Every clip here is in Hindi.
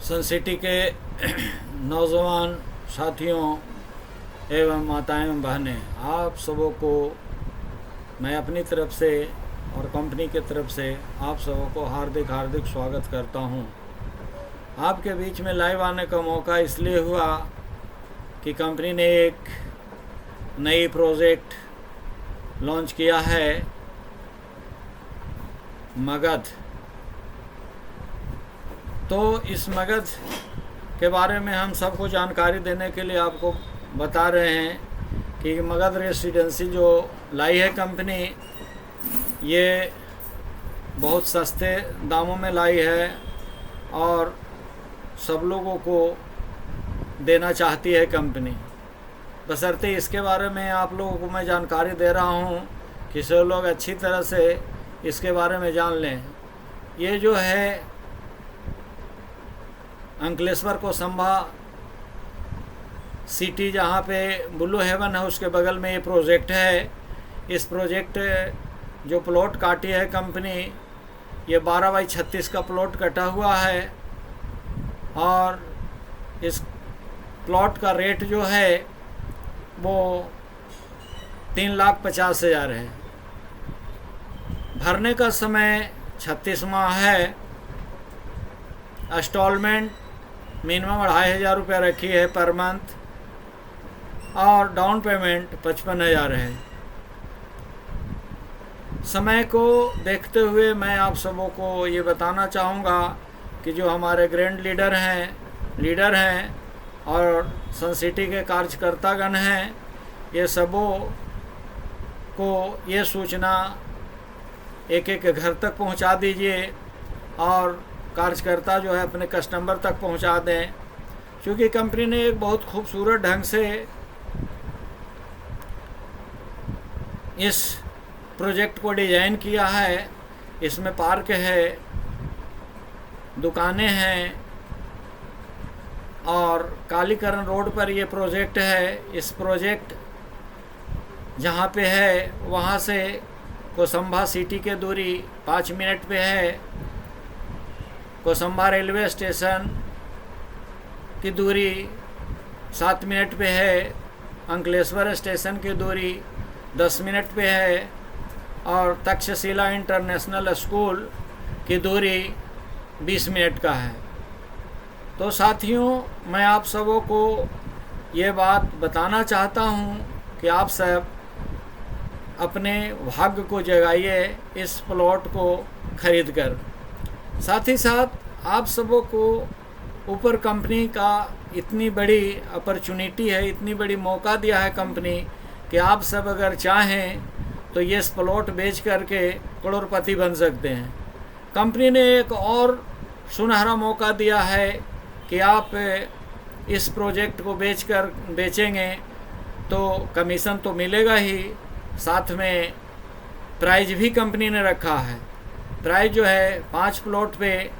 सन सिटी के नौजवान साथियों एवं माताएं एवं बहनें, आप सबों को मैं अपनी तरफ से और कंपनी की तरफ से आप सबों को हार्दिक हार्दिक स्वागत करता हूं। आपके बीच में लाइव आने का मौका इसलिए हुआ कि कंपनी ने एक नई प्रोजेक्ट लॉन्च किया है, मगध। तो इस मगध के बारे में हम सबको जानकारी देने के लिए आपको बता रहे हैं कि मगध रेसिडेंसी जो लाई है कंपनी, ये बहुत सस्ते दामों में लाई है और सब लोगों को देना चाहती है कंपनी। बशर्ते इसके बारे में आप लोगों को मैं जानकारी दे रहा हूँ कि सब लोग अच्छी तरह से इसके बारे में जान लें। ये जो है अंकलेश्वर कोसंबा सिटी, जहाँ पे ब्लू हेवन है, उसके बगल में ये प्रोजेक्ट है। इस प्रोजेक्ट जो प्लॉट काटी है कंपनी, ये 12x36 का प्लॉट कटा हुआ है और इस प्लॉट का रेट जो है वो 3,50,000 है। भरने का समय 36 माह है। इंस्टॉलमेंट मिनिमम 2,500 रुपये रखी है पर मंथ और डाउन पेमेंट 55,000 है। समय को देखते हुए मैं आप सबों को ये बताना चाहूँगा कि जो हमारे ग्रैंड लीडर हैं और सन सिटी के कार्यकर्तागण हैं, ये सबों को ये सूचना एक एक घर तक पहुंचा दीजिए और कार्यकर्ता जो है अपने कस्टमर तक पहुंचा दें, क्योंकि कंपनी ने एक बहुत खूबसूरत ढंग से इस प्रोजेक्ट को डिज़ाइन किया है। इसमें पार्क है, दुकानें हैं और कालीकरण रोड पर ये प्रोजेक्ट है। इस प्रोजेक्ट जहाँ पे है वहाँ से कोसंबा सिटी के दूरी 5 मिनट पे है। कोसंबा रेलवे स्टेशन की दूरी 7 मिनट पे है। अंकलेश्वर स्टेशन की दूरी 10 मिनट पे है और तक्षशिला इंटरनेशनल स्कूल की दूरी 20 मिनट का है। तो साथियों, मैं आप सबों को ये बात बताना चाहता हूँ कि आप सब अपने भाग्य को जगाइए इस प्लॉट को खरीद कर। साथ ही साथ आप सबों को ऊपर कंपनी का इतनी बड़ी अपॉर्चुनिटी है, इतनी बड़ी मौका दिया है कंपनी कि आप सब अगर चाहें तो ये प्लॉट बेच करके करोड़पति बन सकते हैं। कंपनी ने एक और सुनहरा मौका दिया है कि आप इस प्रोजेक्ट को बेचेंगे तो कमीशन तो मिलेगा ही, साथ में प्राइज भी कंपनी ने रखा है। प्राइस जो है 5 प्लॉट पे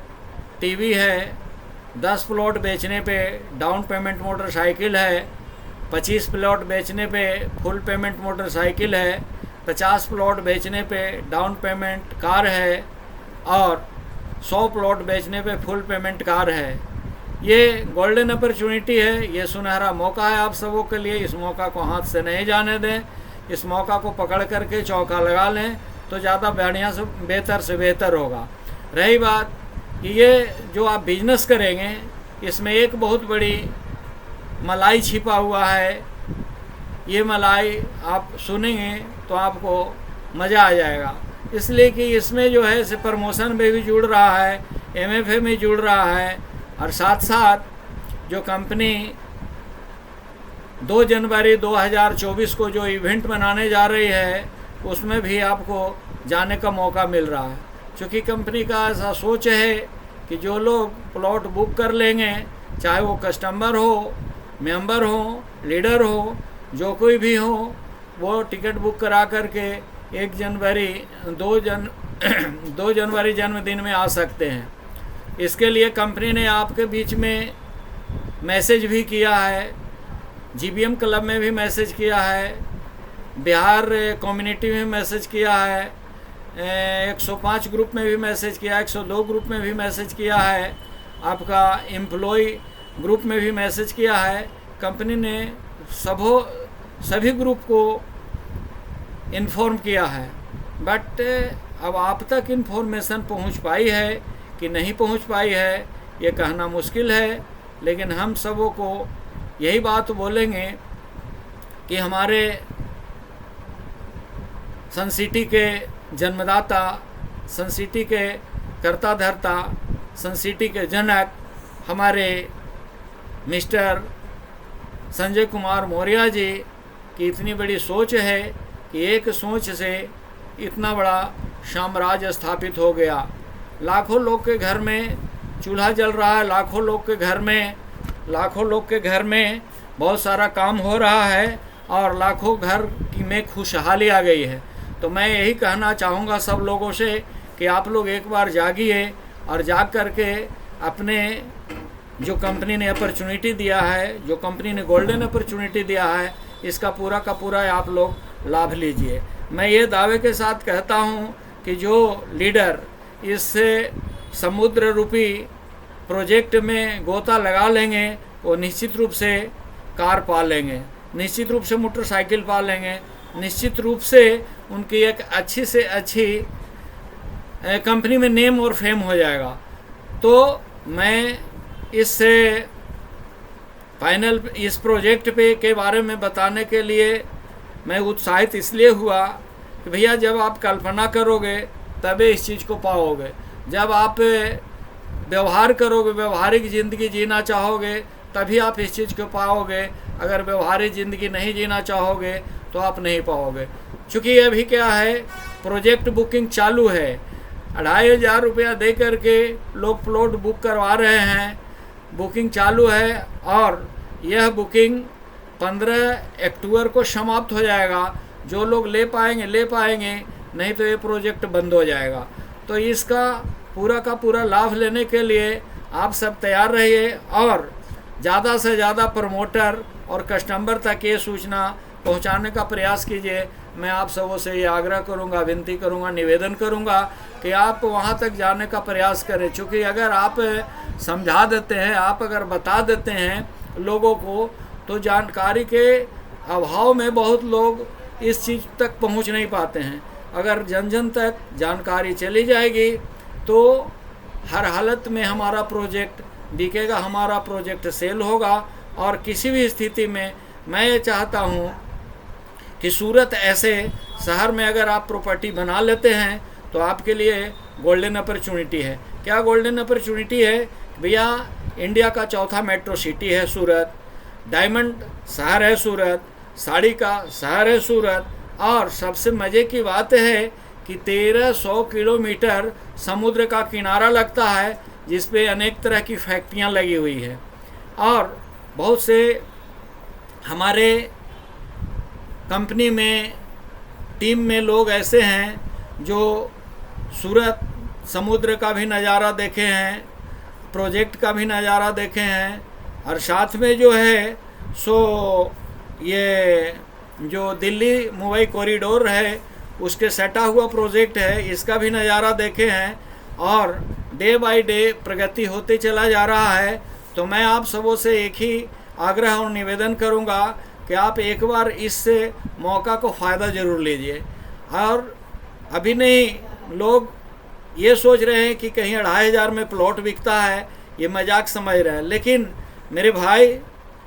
टीवी है, 10 प्लॉट बेचने पे डाउन पेमेंट मोटरसाइकिल है, 25 प्लॉट बेचने पे फुल पेमेंट मोटरसाइकिल है, 50 प्लॉट बेचने पे डाउन पेमेंट कार है और 100 प्लॉट बेचने पे फुल पेमेंट कार है। ये गोल्डन अपॉर्चुनिटी है, ये सुनहरा मौका है आप सबों के लिए। इस मौका को हाथ से नहीं जाने दें। इस मौका को पकड़ करके चौका लगा लें तो ज़्यादा बढ़िया से बेहतर होगा। रही बात कि ये जो आप बिजनेस करेंगे, इसमें एक बहुत बड़ी मलाई छिपा हुआ है। ये मलाई आप सुनेंगे तो आपको मज़ा आ जाएगा, इसलिए कि इसमें जो है से प्रमोशन में भी जुड़ रहा है, MFA में जुड़ रहा है और साथ साथ जो कंपनी 2 जनवरी 2024 को जो इवेंट मनाने जा रही है उसमें भी आपको जाने का मौका मिल रहा है। क्योंकि कंपनी का ऐसा सोच है कि जो लोग प्लॉट बुक कर लेंगे, चाहे वो कस्टमर हो, मेंबर हो, लीडर हो, जो कोई भी हो, वो टिकट बुक करा करके 2 जनवरी जन्मदिन में आ सकते हैं। इसके लिए कंपनी ने आपके बीच में मैसेज भी किया है, GBM क्लब में भी मैसेज किया है, बिहार कम्युनिटी में मैसेज किया है, 105 ग्रुप में भी मैसेज किया, 102 ग्रुप में भी मैसेज किया है आपका एम्प्लॉय ग्रुप में भी मैसेज किया है। कंपनी ने सभी ग्रुप को इन्फॉर्म किया है, बट अब आप तक इन्फॉर्मेशन पहुंच पाई है कि नहीं पहुंच पाई है ये कहना मुश्किल है। लेकिन हम सबों को यही बात बोलेंगे कि हमारे सन सिटी के जन्मदाता, सन सिटी के कर्ता धर्ता, सन सिटी के जनक हमारे मिस्टर संजय कुमार मौर्य जी की इतनी बड़ी सोच है कि एक सोच से इतना बड़ा साम्राज्य स्थापित हो गया। लाखों लोग के घर में चूल्हा जल रहा है, लाखों लोग के घर में बहुत सारा काम हो रहा है और लाखों घर की में खुशहाली आ गई है। तो मैं यही कहना चाहूँगा सब लोगों से कि आप लोग एक बार जागिए और जाग करके अपने जो कंपनी ने अपॉर्चुनिटी दिया है, जो कंपनी ने गोल्डन अपॉर्चुनिटी दिया है, इसका पूरा का पूरा आप लोग लाभ लीजिए। मैं ये दावे के साथ कहता हूँ कि जो लीडर इस समुद्र रूपी प्रोजेक्ट में गोता लगा लेंगे वो निश्चित रूप से कार पा लेंगे, निश्चित रूप से मोटरसाइकिल पा लेंगे, निश्चित रूप से उनकी एक अच्छी से अच्छी कंपनी में नेम और फेम हो जाएगा। तो मैं इस प्रोजेक्ट पे के बारे में बताने के लिए मैं उत्साहित इसलिए हुआ कि भैया जब आप कल्पना करोगे तभी इस चीज़ को पाओगे। जब आप व्यवहार करोगे, व्यवहारिक ज़िंदगी जीना चाहोगे तभी आप इस चीज़ को पाओगे। अगर व्यवहारिक ज़िंदगी नहीं जीना चाहोगे तो आप नहीं पाओगे। चूँकि अभी क्या है, प्रोजेक्ट बुकिंग चालू है, 2,500 रुपया दे करके लोग प्लॉट बुक करवा रहे हैं। बुकिंग चालू है और यह बुकिंग 15 अक्टूबर को समाप्त हो जाएगा। जो लोग ले पाएंगे, नहीं तो ये प्रोजेक्ट बंद हो जाएगा। तो इसका पूरा का पूरा लाभ लेने के लिए आप सब तैयार रहिए और ज़्यादा से ज़्यादा प्रमोटर और कस्टमर तक ये सूचना पहुंचाने का प्रयास कीजिए। मैं आप सबों से ये आग्रह करूंगा, विनती करूंगा, निवेदन करूंगा कि आप वहां तक जाने का प्रयास करें। क्योंकि अगर आप समझा देते हैं, आप अगर बता देते हैं लोगों को, तो जानकारी के अभाव में बहुत लोग इस चीज़ तक पहुंच नहीं पाते हैं। अगर जन जन तक जानकारी चली जाएगी तो हर हालत में हमारा प्रोजेक्ट बिकेगा, हमारा प्रोजेक्ट सेल होगा। और किसी भी स्थिति में मैं ये चाहता हूँ कि सूरत ऐसे शहर में अगर आप प्रॉपर्टी बना लेते हैं तो आपके लिए गोल्डन अपॉर्चुनिटी है। क्या गोल्डन अपॉर्चुनिटी है भैया? इंडिया का चौथा मेट्रो सिटी है सूरत, डायमंड शहर है सूरत, साड़ी का शहर है सूरत, और सबसे मज़े की बात है कि 1300 किलोमीटर समुद्र का किनारा लगता है, जिस पे अनेक तरह की फैक्ट्रियाँ लगी हुई है। और बहुत से हमारे कंपनी में, टीम में लोग ऐसे हैं जो सूरत समुद्र का भी नज़ारा देखे हैं, प्रोजेक्ट का भी नज़ारा देखे हैं, और साथ में जो है सो ये जो दिल्ली मुंबई कॉरिडोर है उसके सटा हुआ प्रोजेक्ट है, इसका भी नज़ारा देखे हैं। और डे बाय डे प्रगति होते चला जा रहा है। तो मैं आप सबों से एक ही आग्रह और निवेदन करूंगा कि आप एक बार इस मौका को फ़ायदा ज़रूर लीजिए। और अभी नहीं, लोग ये सोच रहे हैं कि कहीं 2,500 में प्लॉट बिकता है, ये मजाक समझ रहे हैं। लेकिन मेरे भाई,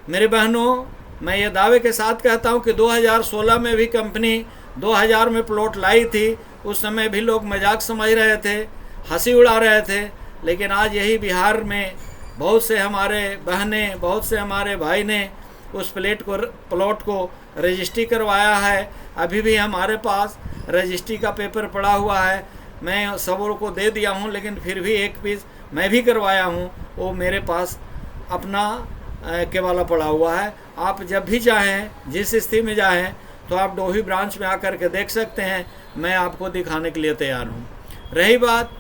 मेरे बहनों, मैं ये दावे के साथ कहता हूँ कि 2016 में भी कंपनी 2,000 में प्लॉट लाई थी। उस समय भी लोग मजाक समझ रहे थे, हंसी उड़ा रहे थे। लेकिन आज यही बिहार में बहुत से हमारे बहनें, बहुत से हमारे भाई ने उस प्लॉट को रजिस्ट्री करवाया है। अभी भी हमारे पास रजिस्ट्री का पेपर पड़ा हुआ है, मैं सबों को दे दिया हूँ, लेकिन फिर भी एक पीस मैं भी करवाया हूँ, वो मेरे पास अपना केवाला पड़ा हुआ है। आप जब भी चाहें, जिस स्थिति में चाहें, तो आप डोही ब्रांच में आकर के देख सकते हैं, मैं आपको दिखाने के लिए तैयार हूँ। रही बात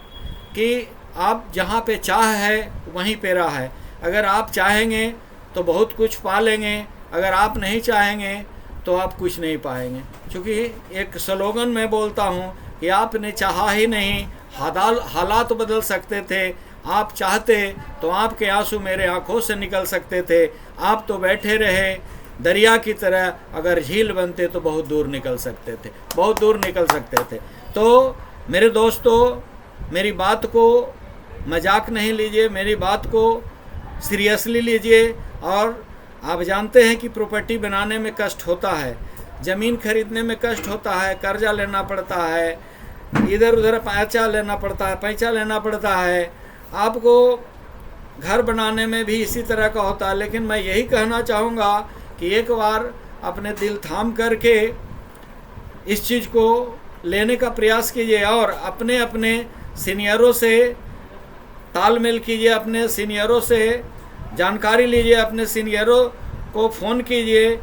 कि आप जहाँ पे चाह है वहीं पे राह है। अगर आप चाहेंगे तो बहुत कुछ पा लेंगे, अगर आप नहीं चाहेंगे तो आप कुछ नहीं पाएंगे। क्योंकि एक स्लोगन मैं बोलता हूँ कि आपने चाहा ही नहीं, हालात बदल सकते थे, आप चाहते तो आपके आंसू मेरे आंखों से निकल सकते थे। आप तो बैठे रहे दरिया की तरह, अगर झील बनते तो बहुत दूर निकल सकते थे, बहुत दूर निकल सकते थे। तो मेरे दोस्तों, मेरी बात को मजाक नहीं लीजिए, मेरी बात को सीरियसली लीजिए। और आप जानते हैं कि प्रॉपर्टी बनाने में कष्ट होता है, ज़मीन खरीदने में कष्ट होता है, कर्जा लेना पड़ता है, इधर उधर पैसा लेना पड़ता है। आपको घर बनाने में भी इसी तरह का होता है। लेकिन मैं यही कहना चाहूँगा कि एक बार अपने दिल थाम करके इस चीज़ को लेने का प्रयास कीजिए और अपने अपने सीनियरों से तालमेल कीजिए, अपने सीनियरों से जानकारी लीजिए, अपने सीनियरों को फ़ोन कीजिए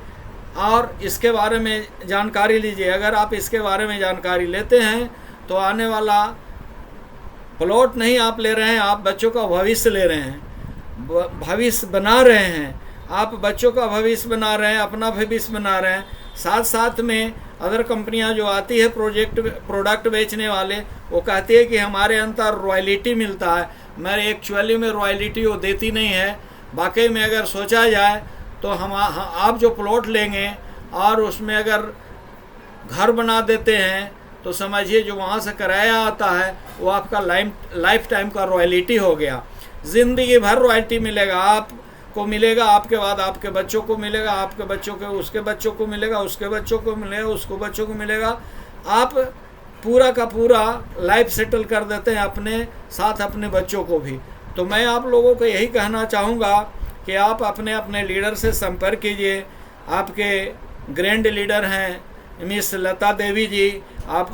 और इसके बारे में जानकारी लीजिए। अगर आप इसके बारे में जानकारी लेते हैं तो आने वाला प्लॉट नहीं आप ले रहे हैं, आप बच्चों का भविष्य ले रहे हैं, भविष्य बना रहे हैं। आप बच्चों का भविष्य बना रहे हैं, अपना भविष्य बना रहे हैं। साथ साथ में अदर कंपनियां जो आती है प्रोडक्ट बेचने वाले, वो कहती है कि हमारे अंदर रॉयल्टी मिलता है। मैं एक्चुअली में रॉयल्टी वो देती नहीं है। वाकई में अगर सोचा जाए तो आप जो प्लॉट लेंगे और उसमें अगर घर बना देते हैं तो समझिए जो वहाँ से किराया आता है वो आपका लाइफ टाइम का रॉयल्टी हो गया। ज़िंदगी भर रॉयल्टी मिलेगा, आपको मिलेगा, आपके बाद आपके बच्चों को मिलेगा, आपके बच्चों के उसके बच्चों को मिलेगा, उसके बच्चों को मिलेगा, उसको बच्चों को मिलेगा। आप पूरा का पूरा लाइफ सेटल कर देते हैं अपने साथ, अपने बच्चों को भी। तो मैं आप लोगों को यही कहना चाहूँगा कि आप अपने अपने लीडर से संपर्क कीजिए। आपके ग्रैंड लीडर हैं मिस लता देवी जी, आप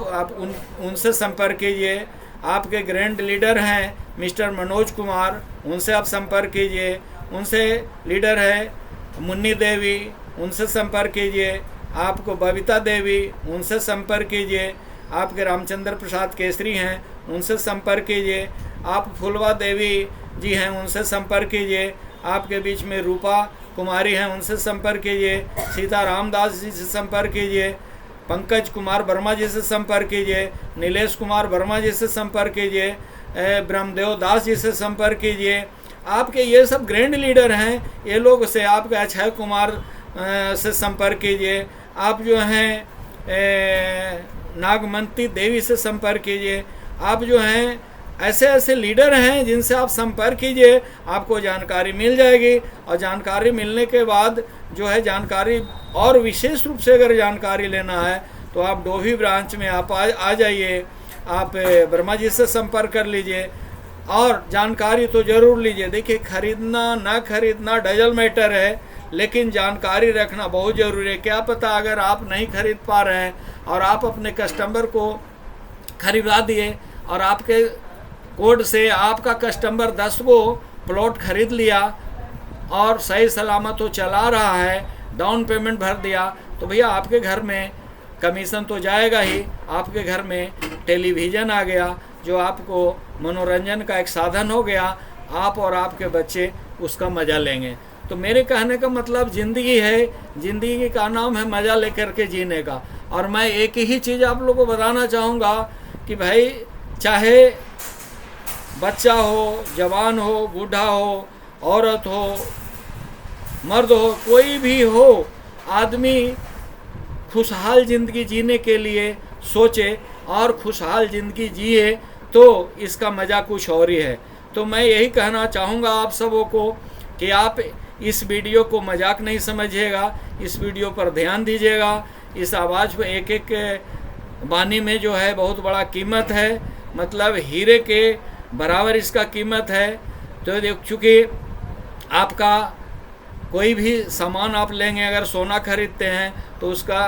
उनसे संपर्क कीजिए। आपके ग्रैंड लीडर हैं मिस्टर मनोज कुमार, उनसे आप संपर्क कीजिए। उनसे लीडर है मुन्नी देवी, उनसे संपर्क कीजिए। आपको बबीता देवी, उनसे संपर्क कीजिए। आपके रामचंद्र प्रसाद केसरी हैं, उनसे संपर्क कीजिए। आप फुलवा देवी जी हैं, उनसे संपर्क कीजिए। आपके बीच में रूपा कुमारी हैं, उनसे संपर्क कीजिए। सीता रामदास जी से संपर्क कीजिए। पंकज कुमार वर्मा जी से संपर्क कीजिए। नीलेश कुमार वर्मा जी से संपर्क कीजिए। ब्रह्मदेव दास जी से संपर्क कीजिए। आपके ये सब ग्रैंड लीडर हैं, ये लोग से आपके अक्षय कुमार से संपर्क कीजिए। आप जो हैं नागमती देवी से संपर्क कीजिए। आप जो हैं ऐसे ऐसे लीडर हैं जिनसे आप संपर्क कीजिए, आपको जानकारी मिल जाएगी। और जानकारी मिलने के बाद जो है जानकारी, और विशेष रूप से अगर जानकारी लेना है तो आप डोभी ब्रांच में आप आ जाइए, आप वर्मा जी से संपर्क कर लीजिए और जानकारी तो ज़रूर लीजिए। देखिए, खरीदना ना खरीदना डजल मैटर है, लेकिन जानकारी रखना बहुत ज़रूरी है। क्या पता अगर आप नहीं खरीद पा रहे हैं और आप अपने कस्टमर को खरीदा दिए और आपके कोड से आपका कस्टमर 10 को प्लॉट खरीद लिया और सही सलामत तो चला रहा है, डाउन पेमेंट भर दिया, तो भैया आपके घर में कमीशन तो जाएगा ही। आपके घर में टेलीविज़न आ गया जो आपको मनोरंजन का एक साधन हो गया, आप और आपके बच्चे उसका मज़ा लेंगे। तो मेरे कहने का मतलब ज़िंदगी है, ज़िंदगी का नाम है मज़ा लेकर के जीने का। और मैं एक ही चीज़ आप लोगों को बताना चाहूँगा कि भाई, चाहे बच्चा हो, जवान हो, बूढ़ा हो, औरत हो, मर्द हो, कोई भी हो, आदमी खुशहाल ज़िंदगी जीने के लिए सोचे और खुशहाल ज़िंदगी जिए तो इसका मज़ा कुछ और ही है। तो मैं यही कहना चाहूँगा आप सबों को कि आप इस वीडियो को मजाक नहीं समझिएगा, इस वीडियो पर ध्यान दीजिएगा। इस आवाज़ पर एक एक वाणी में जो है बहुत बड़ा कीमत है, मतलब हीरे के बराबर इसका कीमत है। तो चूँकि आपका कोई भी सामान आप लेंगे, अगर सोना खरीदते हैं तो उसका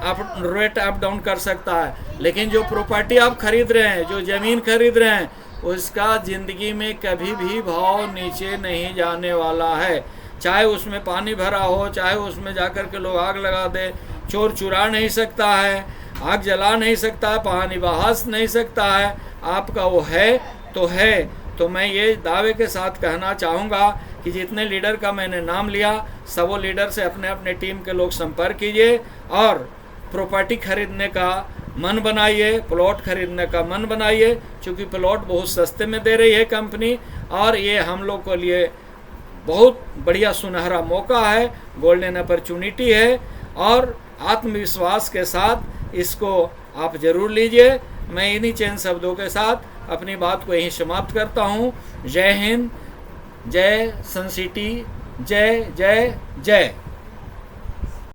आप रेट अप डाउन कर सकता है, लेकिन जो प्रॉपर्टी आप खरीद रहे हैं, जो ज़मीन खरीद रहे हैं, उसका ज़िंदगी में कभी भी भाव नीचे नहीं जाने वाला है। चाहे उसमें पानी भरा हो, चाहे उसमें जाकर के लोग आग लगा दे, चोर चुरा नहीं सकता है, आग जला नहीं सकता है, पानी बहा नहीं सकता है, आपका वो है तो है। तो मैं ये दावे के साथ कहना चाहूँगा कि जितने लीडर का मैंने नाम लिया, सबों लीडर से अपने अपने टीम के लोग संपर्क कीजिए और प्रॉपर्टी खरीदने का मन बनाइए, प्लॉट खरीदने का मन बनाइए, क्योंकि प्लॉट बहुत सस्ते में दे रही है कंपनी, और ये हम लोग के लिए बहुत बढ़िया सुनहरा मौका है, गोल्डन अपॉर्चुनिटी है। और आत्मविश्वास के साथ इसको आप ज़रूर लीजिए। मैं इन्हीं चंद शब्दों के साथ अपनी बात को यहीं समाप्त करता हूँ। जय हिंद, जय सन सिटी, जय जय जय।